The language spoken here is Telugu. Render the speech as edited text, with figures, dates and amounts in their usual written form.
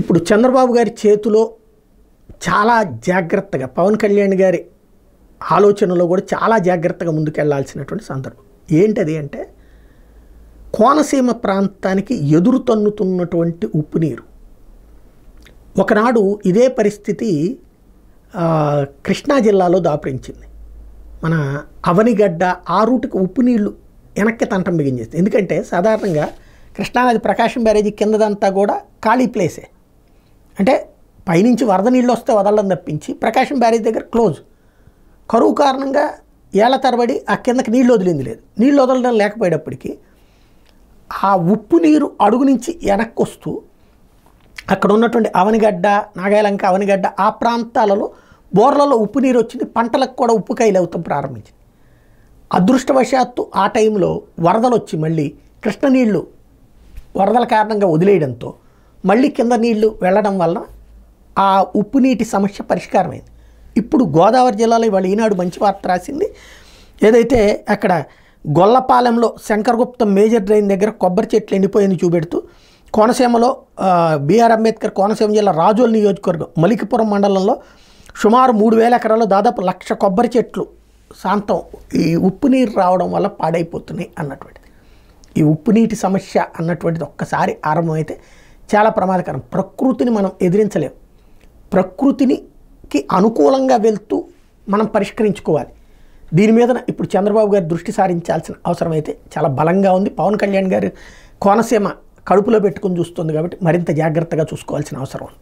ఇప్పుడు చంద్రబాబు గారి చేతిలో చాలా జాగ్రత్తగా పవన్ కళ్యాణ్ గారి ఆలోచనలో కూడా చాలా జాగ్రత్తగా ముందుకెళ్లాల్సినటువంటి సందర్భం ఏంటది అంటే కోనసీమ ప్రాంతానికి ఎదురు తన్నుతున్నటువంటి ఉప్పు నీరు. ఒకనాడు ఇదే పరిస్థితి కృష్ణా జిల్లాలో దాపురించింది. మన అవనిగడ్డ ఆ రూటుకి ఉప్పు నీళ్లు వెనక్కి తంటం బిగించేస్తుంది. ఎందుకంటే సాధారణంగా కృష్ణానది ప్రకాశం బ్యారేజీ కిందదంతా కూడా ఖాళీ ప్లేసే. అంటే పైనుంచి వరద నీళ్ళు వస్తే వదలడం తప్పించి ప్రకాశం బ్యారేజ్ దగ్గర క్లోజ్. కరువు కారణంగా ఏళ్ల తరబడి ఆ కిందకి నీళ్ళు వదిలింది లేదు. నీళ్ళు వదలడం లేకపోయేటప్పటికీ ఆ ఉప్పు నీరు అడుగు నుంచి వెనక్కి వస్తూ అక్కడ ఉన్నటువంటి అవనిగడ్డ, నాగాయలంక, అవనిగడ్డ ఆ ప్రాంతాలలో బోర్లలో ఉప్పు నీరు వచ్చింది. పంటలకు కూడా ఉప్పు కాయలు అవుతాం ప్రారంభించింది. అదృష్టవశాత్తు ఆ టైంలో వరదలు వచ్చి మళ్ళీ కృష్ణ నీళ్లు వరదల కారణంగా వదిలేయడంతో మళ్ళీ కింద నీళ్లు వెళ్ళడం వల్ల ఆ ఉప్పు నీటి సమస్య పరిష్కారమైంది. ఇప్పుడు గోదావరి జిల్లాలో ఇవాళ ఈనాడు మంచి వార్త రాసింది. ఏదైతే అక్కడ గొల్లపాలెంలో శంకరగుప్తం మేజర్ డ్రైన్ దగ్గర కొబ్బరి చెట్లు ఎండిపోయింది చూపెడుతూ కోనసీమలో బిఆర్ అంబేద్కర్ కోనసీమ జిల్లా రాజోల్ నియోజకవర్గం మలికిపురం మండలంలో సుమారు 3000 ఎకరాల్లో దాదాపు 1,00,000 కొబ్బరి చెట్లు శాంతం ఈ ఉప్పు నీరు రావడం వల్ల పాడైపోతున్నాయి అన్నటువంటిది. ఈ ఉప్పు నీటి సమస్య అన్నటువంటిది ఒక్కసారి ఆరంభమైతే చాలా ప్రమాదకరం. ప్రకృతిని మనం ఎదిరించలేం. ప్రకృతికి అనుకూలంగా వెళ్తూ మనం పరిష్కరించుకోవాలి. దీని మీద ఇప్పుడు చంద్రబాబు గారు దృష్టి సారించాల్సిన అవసరం అయితే చాలా బలంగా ఉంది. పవన్ కళ్యాణ్ గారు కోనసీమ కడుపులో పెట్టుకుని చూస్తుంది కాబట్టి మరింత జాగ్రత్తగా చూసుకోవాల్సిన అవసరం ఉంది.